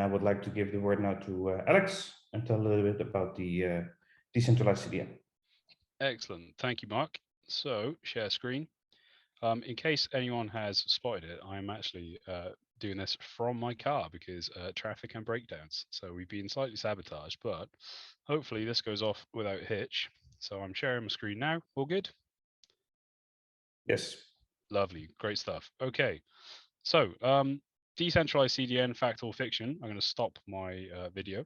I would like to give the word now to Alex and tell a little bit about the decentralized CDN. Excellent. Thank you, Mark. So, share screen. In case anyone has spotted it, I'm actually doing this from my car because traffic and breakdowns. So we've been slightly sabotaged, but hopefully this goes off without hitch. So I'm sharing my screen now. All good? Yes. Lovely. Great stuff. Okay. So decentralized CDN, fact or fiction. I'm going to stop my video.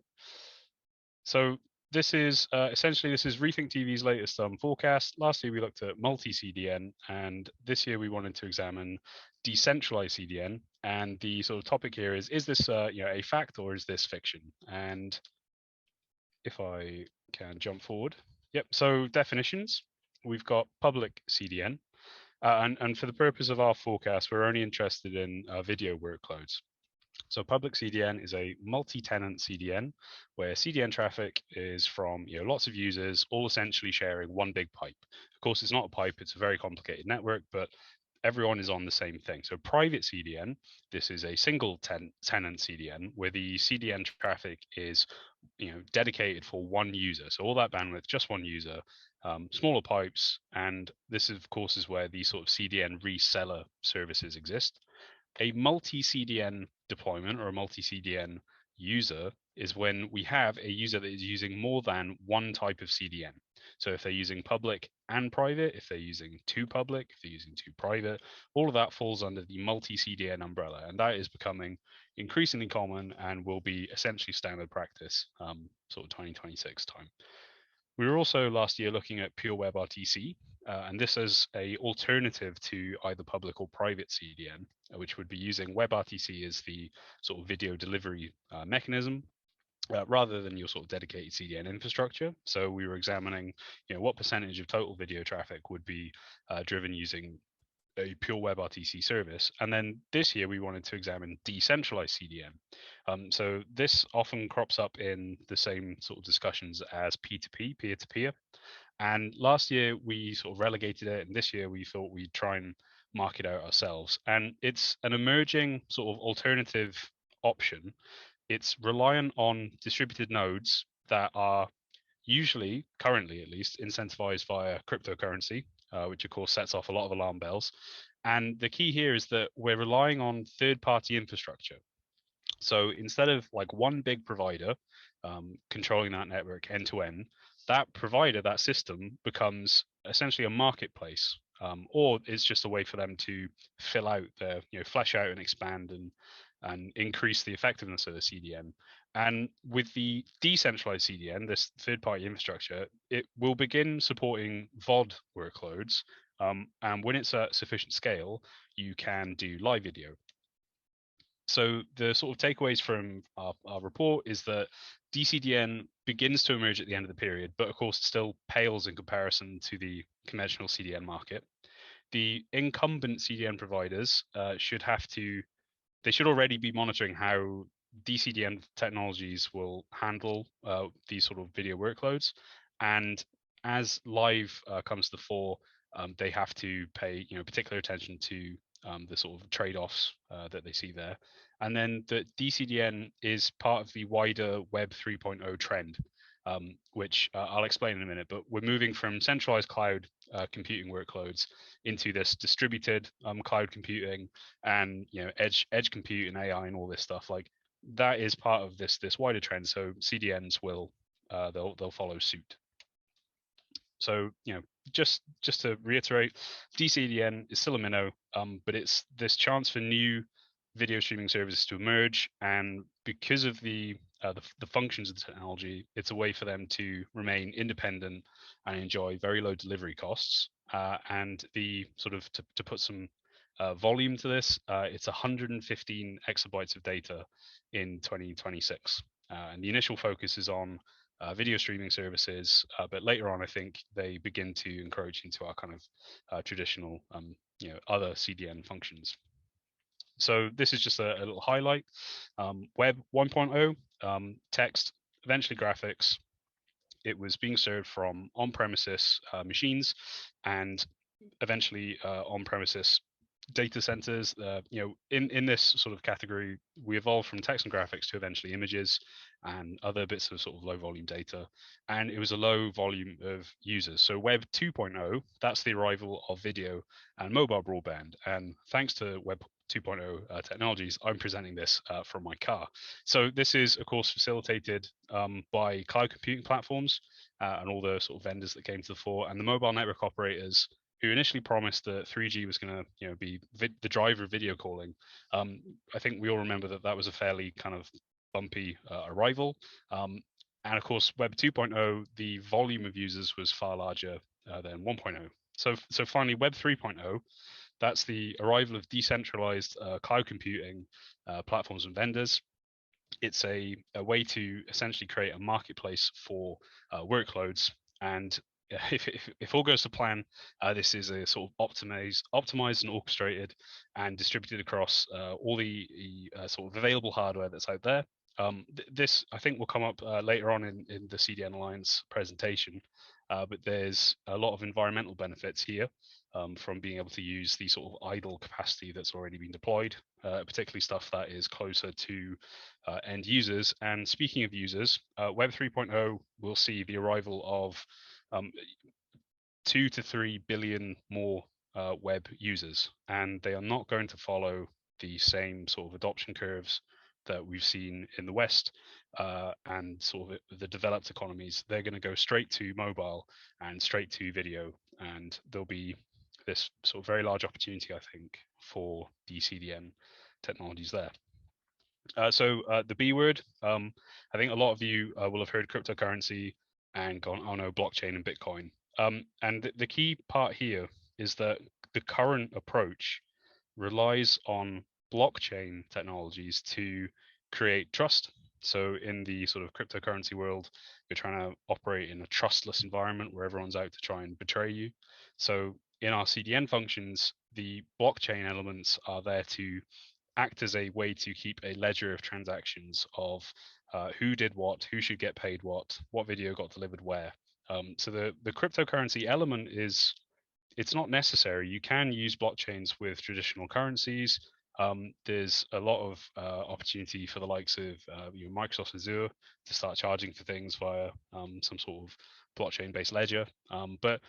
So this is essentially this is ReThink TV's latest forecast. Last year we looked at multi-CDN, and this year we wanted to examine decentralized CDN. And the sort of topic here is this a fact or is this fiction? And if I can jump forward, yep. So definitions, we've got public CDN, and for the purpose of our forecast, we're only interested in video workloads. So public CDN is a multi-tenant CDN where CDN traffic is from lots of users all essentially sharing one big pipe. Of course, it's not a pipe, it's a very complicated network, but everyone is on the same thing. So private CDN, this is a single tenant CDN where the CDN traffic is dedicated for one user. So all that bandwidth, just one user, smaller pipes, and this of course is where these sort of CDN reseller services exist. A multi-CDN deployment or a multi-CDN user is when we have a user that is using more than one type of CDN. So if they're using public and private, if they're using two public, if they're using two private, all of that falls under the multi-CDN umbrella. And that is becoming increasingly common and will be essentially standard practice sort of 2026 time. We were also last year looking at pure WebRTC, and this is a alternative to either public or private CDN, which would be using WebRTC as the sort of video delivery mechanism, rather than your sort of dedicated CDN infrastructure. So we were examining, what percentage of total video traffic would be driven using a pure WebRTC service. And then this year we wanted to examine decentralized CDN. So this often crops up in the same sort of discussions as P2P, peer-to-peer. And last year we sort of relegated it, and this year we thought we'd try and mark it out ourselves. And it's an emerging sort of alternative option. It's reliant on distributed nodes that are usually, currently at least, incentivized via cryptocurrency, which of course sets off a lot of alarm bells. And the key here is that we're relying on third-party infrastructure. So instead of like one big provider controlling that network end to end, that provider, that system becomes essentially a marketplace, or it's just a way for them to fill out their, flesh out and expand and increase the effectiveness of the CDN. And with the decentralized CDN, this third-party infrastructure, it will begin supporting VOD workloads. And when it's at sufficient scale, you can do live video. So the sort of takeaways from our report is that DCDN begins to emerge at the end of the period, but of course it still pales in comparison to the conventional CDN market. The incumbent CDN providers should already be monitoring how DCDN technologies will handle these sort of video workloads. And as live comes to the fore, they have to pay particular attention to the sort of trade-offs that they see there. And then the DCDN is part of the wider Web 3.0 trend, which I'll explain in a minute, but we're moving from centralized cloud computing workloads into this distributed cloud computing and edge compute and AI and all this stuff. Like that is part of this wider trend. So CDNs will they'll follow suit. So just to reiterate, DCDN is still a minnow, but it's this chance for new video streaming services to emerge, and because of the functions of the technology, it's a way for them to remain independent and enjoy very low delivery costs. And the sort of to put some volume to this, it's 115 exabytes of data in 2026, and the initial focus is on video streaming services, but later on, I think they begin to encroach into our kind of traditional, other CDN functions. So this is just a little highlight. Web 1.0, text, eventually graphics. It was being served from on-premises machines, and eventually on-premises data centers. In this sort of category, we evolved from text and graphics to eventually images and other bits of sort of low volume data. And it was a low volume of users. So Web 2.0, that's the arrival of video and mobile broadband. And thanks to Web 2.0 technologies, I'm presenting this from my car. So this is, of course, facilitated by cloud computing platforms and all the sort of vendors that came to the fore, and the mobile network operators who initially promised that 3G was going to, be the driver of video calling. I think we all remember that that was a fairly kind of bumpy arrival. And of course, Web 2.0, the volume of users was far larger than 1.0. So finally, Web 3.0, that's the arrival of decentralized cloud computing platforms and vendors. It's a way to essentially create a marketplace for workloads. And if all goes to plan, this is a sort of optimized and orchestrated and distributed across all the sort of available hardware that's out there. This, I think, will come up later on in the CDN Alliance presentation, but there's a lot of environmental benefits here from being able to use the sort of idle capacity that's already been deployed, particularly stuff that is closer to end users. And speaking of users, Web 3.0 will see the arrival of 2 to 3 billion more web users, and they are not going to follow the same sort of adoption curves that we've seen in the West and sort of the developed economies. They're going to go straight to mobile and straight to video, and there'll be this sort of very large opportunity, I think, for the CDN technologies there. The B word, I think a lot of you will have heard cryptocurrency and gone, oh no, blockchain and Bitcoin. And the key part here is that the current approach relies on blockchain technologies to create trust. So in the sort of cryptocurrency world, you're trying to operate in a trustless environment where everyone's out to try and betray you. So in our CDN functions, the blockchain elements are there to act as a way to keep a ledger of transactions of who did what, who should get paid what video got delivered where. So the cryptocurrency element is, it's not necessary. You can use blockchains with traditional currencies. There's a lot of opportunity for the likes of Microsoft Azure to start charging for things via some sort of blockchain-based ledger. But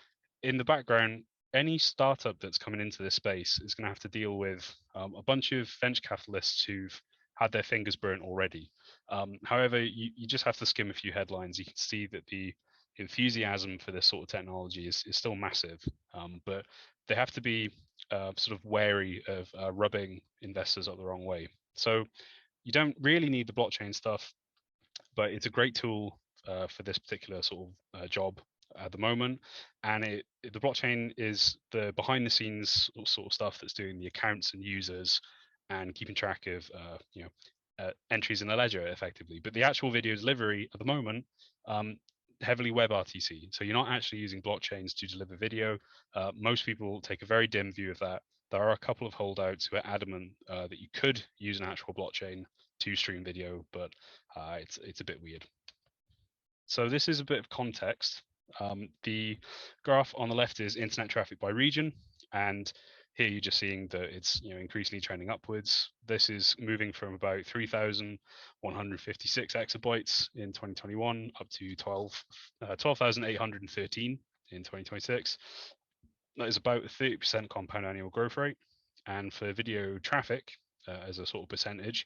in the background, any startup that's coming into this space is going to have to deal with a bunch of venture capitalists who've had their fingers burnt already. However, you just have to skim a few headlines. You can see that the enthusiasm for this sort of technology is still massive, but they have to be sort of wary of rubbing investors up the wrong way. So you don't really need the blockchain stuff, but it's a great tool for this particular sort of job at the moment. And the blockchain is the behind the scenes sort of stuff that's doing the accounts and users and keeping track of entries in the ledger effectively. But the actual video delivery at the moment, heavily WebRTC. So you're not actually using blockchains to deliver video. Most people take a very dim view of that. There are a couple of holdouts who are adamant that you could use an actual blockchain to stream video, but it's a bit weird. So this is a bit of context. The graph on the left is internet traffic by region, and here you're just seeing that it's increasingly trending upwards. This is moving from about 3,156 exabytes in 2021 up to 12,813 in 2026. That is about a 30% compound annual growth rate. And for video traffic, as a sort of percentage,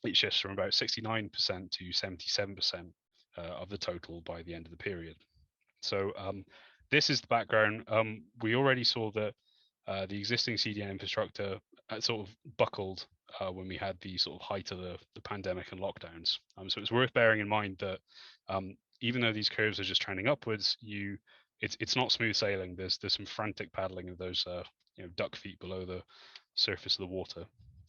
it shifts from about 69% to 77% of the total by the end of the period. So this is the background. We already saw that the existing CDN infrastructure sort of buckled when we had the sort of height of the pandemic and lockdowns. So it's worth bearing in mind that even though these curves are just trending upwards, it's not smooth sailing. There's some frantic paddling of those duck feet below the surface of the water.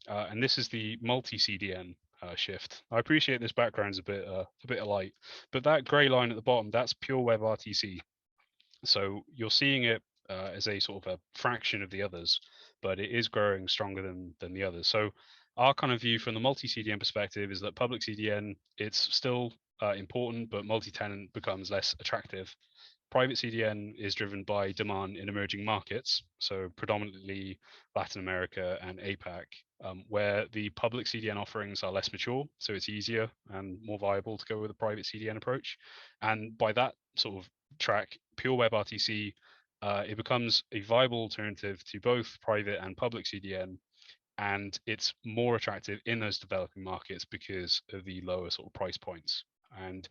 And this is the multi-CDN shift. I appreciate this background's a bit light, but that grey line at the bottom, that's pure WebRTC. So you're seeing it as a sort of a fraction of the others, but it is growing stronger than the others. So our kind of view from the multi-CDN perspective is that public CDN, it's still important, but multi-tenant becomes less attractive. private CDN is driven by demand in emerging markets, so predominantly Latin America and APAC, where the public CDN offerings are less mature, so it's easier and more viable to go with a private CDN approach. And by that sort of track, pure WebRTC, it becomes a viable alternative to both private and public CDN, and it's more attractive in those developing markets because of the lower sort of price points. And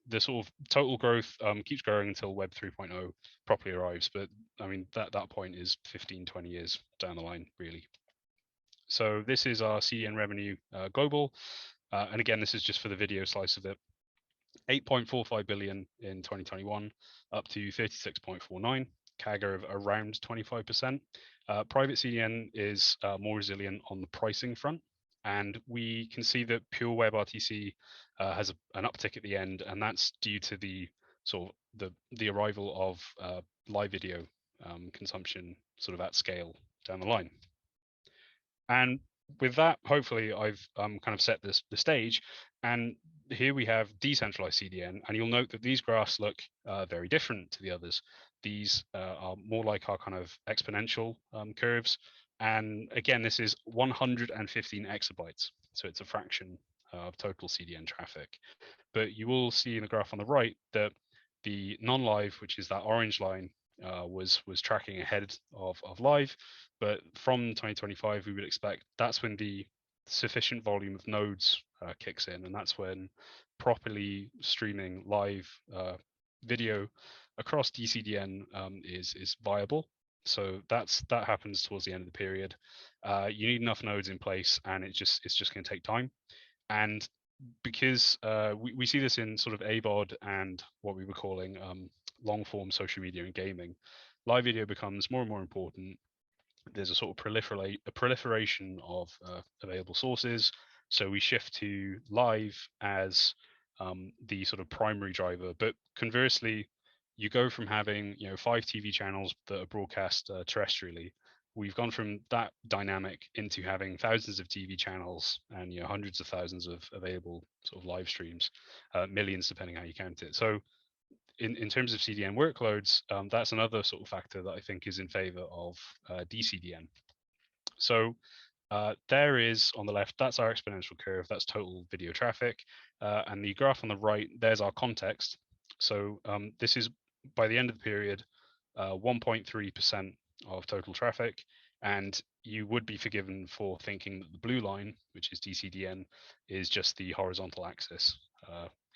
the sort of total growth keeps growing until Web 3.0 properly arrives. But I mean, that point is 15, 20 years down the line, really. So this is our CDN revenue global. And again, this is just for the video slice of it. 8.45 billion in 2021, up to 36.49, CAGR of around 25%. Private CDN is more resilient on the pricing front, and we can see that pure WebRTC has an uptick at the end, and that's due to the sort of the arrival of live video consumption sort of at scale down the line. And with that, hopefully I've kind of set the stage. And here we have decentralized CDN, and you'll note that these graphs look very different to the others. These are more like our kind of exponential curves. And again, this is 115 exabytes. So it's a fraction of total CDN traffic. But you will see in the graph on the right that the non-live, which is that orange line, was tracking ahead of live. But from 2025, we would expect that's when the sufficient volume of nodes kicks in, and that's when properly streaming live video across DCDN is viable. So that happens towards the end of the period. You need enough nodes in place, and it's just going to take time. And because we see this in sort of AVOD and what we were calling long form social media and gaming, live video becomes more and more important. There's a sort of proliferation of available sources. So we shift to live as the sort of primary driver. But conversely, you go from having 5 TV channels that are broadcast terrestrially. We've gone from that dynamic into having thousands of TV channels and hundreds of thousands of available sort of live streams, millions depending how you count it. So in terms of CDN workloads, that's another sort of factor that I think is in favor of DCDN. So there is on the left, that's our exponential curve, that's total video traffic. And the graph on the right, there's our context. So this is by the end of the period, 1.3% of total traffic. And you would be forgiven for thinking that the blue line, which is DCDN, is just the horizontal axis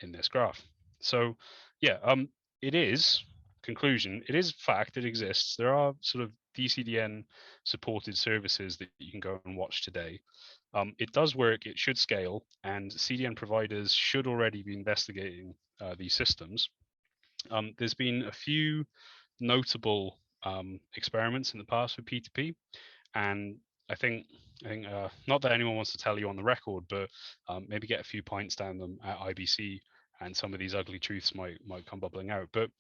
in this graph. So yeah, it is, conclusion, it is fact, it exists. There are sort of DCDN supported services that you can go and watch today. It does work, it should scale, and CDN providers should already be investigating these systems. There's been a few notable experiments in the past with P2P, and I think not that anyone wants to tell you on the record, but maybe get a few pints down them at IBC, and some of these ugly truths might come bubbling out. But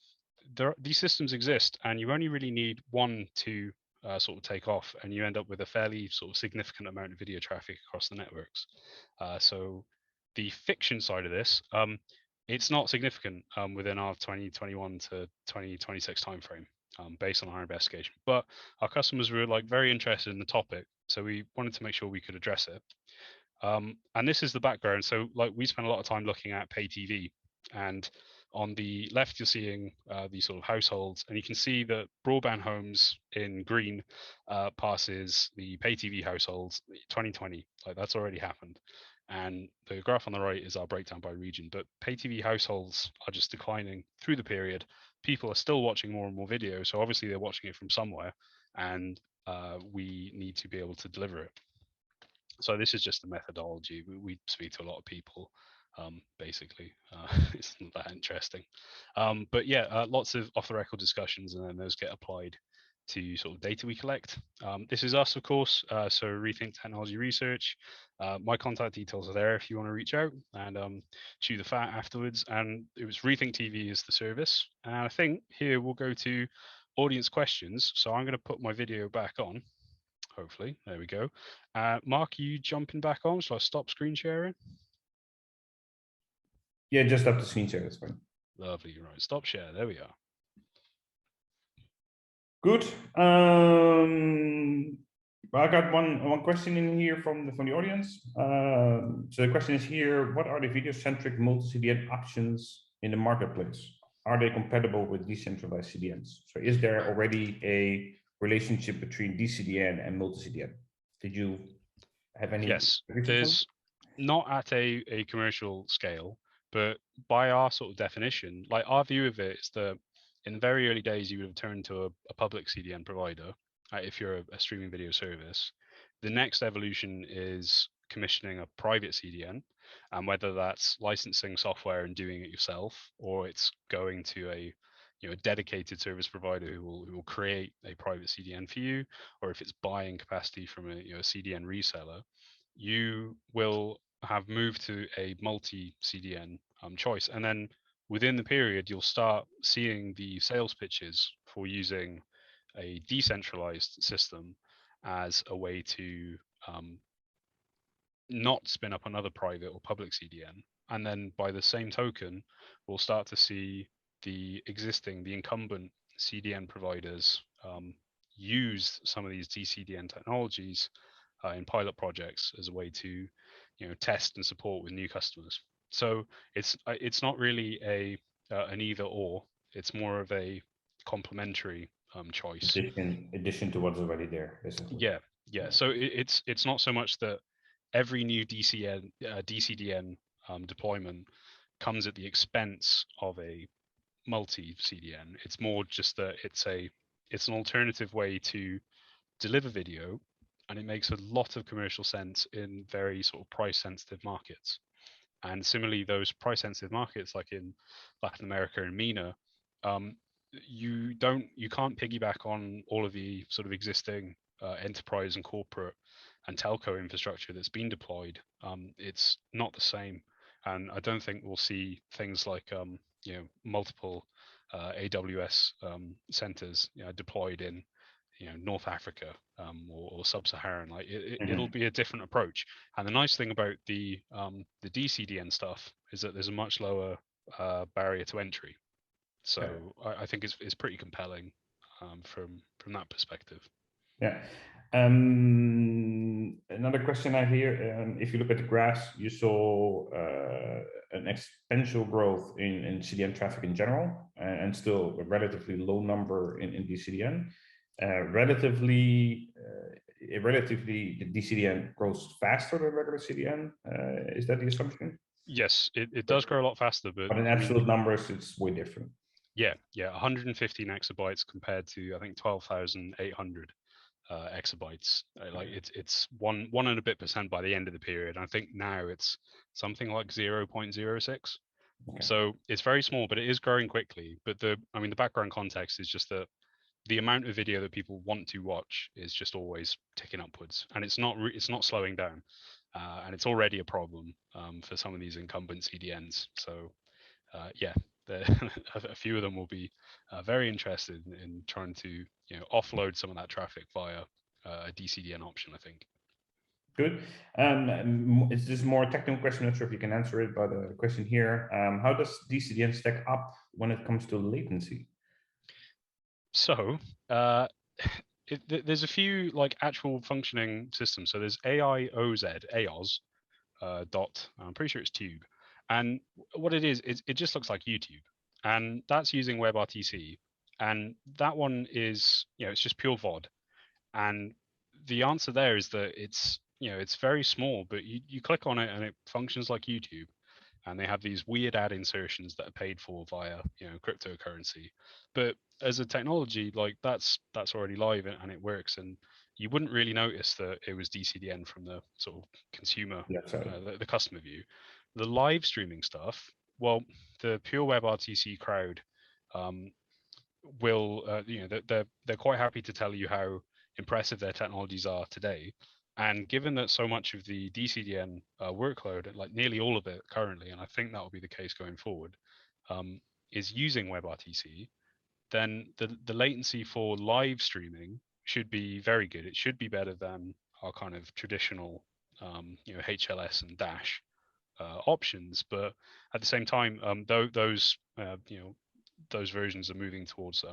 these systems exist, and you only really need one to sort of take off, and you end up with a fairly sort of significant amount of video traffic across the networks. So the fiction side of this, it's not significant within our 2021 to 2026 timeframe, based on our investigation. But our customers were like very interested in the topic, so we wanted to make sure we could address it. And this is the background. So like we spent a lot of time looking at pay TV, and on the left you're seeing these sort of households, and you can see that broadband homes in green passes the pay TV households 2020. Like that's already happened. And the graph on the right is our breakdown by region. But pay TV households are just declining through the period. People are still watching more and more video, so obviously they're watching it from somewhere, and we need to be able to deliver it. So this is just a methodology. We speak to a lot of people, basically. It's not that interesting. But yeah, lots of off-the-record discussions, and then those get applied to sort of data we collect. This is us, of course, so ReThink Technology Research. My contact details are there if you want to reach out and chew the fat afterwards. And it was ReThink TV is the service. And I think here we'll go to audience questions. So I'm going to put my video back on. Hopefully, there we go. Mark, you jumping back on? Shall I stop screen sharing? Yeah, just stop the screen share, that's fine. Lovely, right, stop share, there we are. Good. I got one question in here from the audience. So the question is here: what are the video-centric multi-CDN options in the marketplace? Are they compatible with decentralized CDNs? So is there already a relationship between DCDN and multi-CDN? Did you have any? Yes, there's not at a commercial scale, but by our sort of definition, like our view of it is that in the very early days, you would have turned to a public CDN provider if you're a streaming video service. The next evolution is commissioning a private CDN, and whether that's licensing software and doing it yourself, or it's going to a dedicated service provider who will create a private CDN for you, or if it's buying capacity from a CDN reseller, you will have moved to a multi CDN choice. And then within the period, you'll start seeing the sales pitches for using a decentralized system as a way to not spin up another private or public CDN. And then by the same token, we'll start to see the incumbent CDN providers use some of these DCDN technologies in pilot projects as a way to test and support with new customers. So it's not really an either or. It's more of a complementary choice. In addition to what's already there, basically. Yeah. So it's not so much that every new DCDN deployment comes at the expense of a multi CDN. It's more just that it's an alternative way to deliver video, and it makes a lot of commercial sense in very sort of price sensitive markets. And similarly, those price sensitive markets like in Latin America and MENA, you can't piggyback on all of the sort of existing enterprise and corporate and telco infrastructure that's been deployed. It's not the same, and I don't think we'll see things like multiple AWS centers deployed in North Africa or sub-Saharan. Like it'll be a different approach. And the nice thing about the DCDN stuff is that there's a much lower barrier to entry. So I think it's pretty compelling from that perspective. Yeah. Another question I hear, if you look at the graphs, you saw an exponential growth in CDN traffic in general, and still a relatively low number in DCDN. Relatively, the DCDN grows faster than regular CDN. Is that the assumption? Yes, it does grow a lot faster, but in absolute numbers, it's way different. Yeah, 115 exabytes compared to I think 12,800 exabytes. Like it's one and a bit percent by the end of the period. I think now it's something like 0.06. Okay. So it's very small, but it is growing quickly. But the background context is just that the amount of video that people want to watch is just always ticking upwards, and it's not slowing down, and it's already a problem for some of these incumbent CDNs. So a few of them will be very interested in trying to offload some of that traffic via a DCDN option, I think. Good. It's just more technical question. Not sure if you can answer it, but the question here: how does DCDN stack up when it comes to latency? So there's a few like actual functioning systems. So there's AOZ dot. I'm pretty sure it's tube, and what it is it just looks like YouTube, and that's using WebRTC, and that one is it's just pure VOD, and the answer there is that it's very small, but you click on it and it functions like YouTube, and they have these weird ad insertions that are paid for via cryptocurrency. But as a technology, like that's already live and it works, and you wouldn't really notice that it was DCDN from the sort of consumer, the customer view. The live streaming stuff, well, the pure WebRTC crowd will, they're quite happy to tell you how impressive their technologies are today. And given that so much of the DCDN workload, like nearly all of it currently, and I think that will be the case going forward, is using WebRTC, then the latency for live streaming should be very good. It should be better than our kind of traditional, HLS and Dash options. But at the same time, those versions are moving towards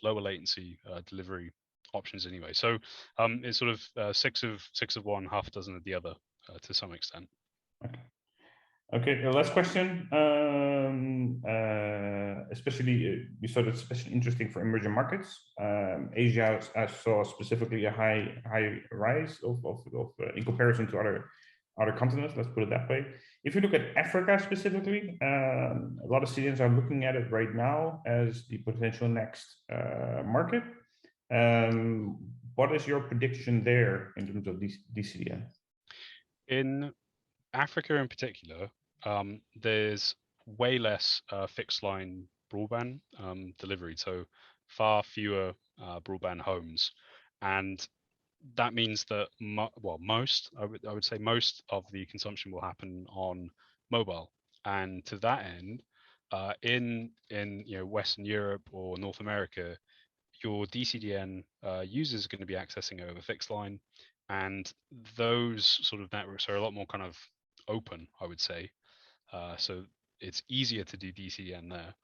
lower latency delivery options anyway. So it's sort of six of one, half a dozen of the other to some extent. Okay, the last question. Especially, we saw that especially interesting for emerging markets. Asia, I saw specifically a high rise of in comparison to other continents. Let's put it that way. If you look at Africa specifically, a lot of CDNs are looking at it right now as the potential next market. What is your prediction there in terms of DCDN? In Africa in particular, there's way less fixed line broadband delivery, so far fewer broadband homes, and that means that most I would say most of the consumption will happen on mobile, and to that end, in Western Europe or North America, your DCDN users are going to be accessing over fixed line, and those sort of networks are a lot more kind of open, I would say. So it's easier to do DCDN there.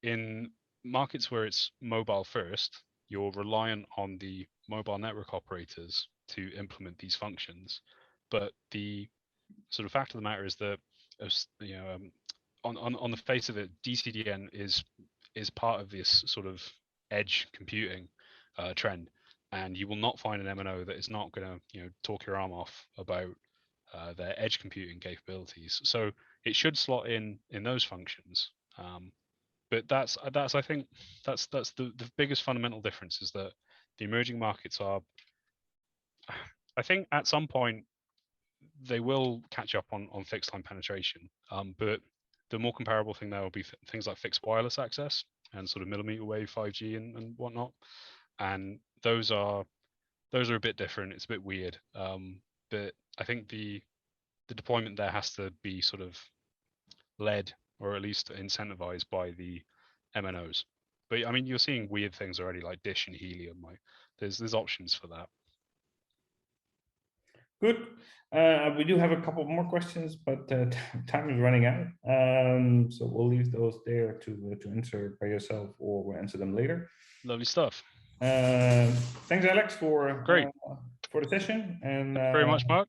In markets where it's mobile first, you're reliant on the mobile network operators to implement these functions. But the sort of fact of the matter is that, on the face of it, DCDN is part of this sort of edge computing trend, and you will not find an MNO that is not going to talk your arm off about their edge computing capabilities. So it should slot in those functions. But that's I think that's the biggest fundamental difference, is that the emerging markets are, I think at some point they will catch up on fixed line penetration. But the more comparable thing there will be things like fixed wireless access and sort of millimeter wave 5G and whatnot. And those are a bit different. It's a bit weird. But I think the deployment there has to be sort of led, or at least incentivized, by the MNOs. But I mean, you're seeing weird things already, like Dish and Helium. Like there's options for that. Good. We do have a couple more questions, but time is running out. So we'll leave those there to answer by yourself, or we'll answer them later. Lovely stuff. Thanks, Alex, for Great for the session. And thank you very much, Mark.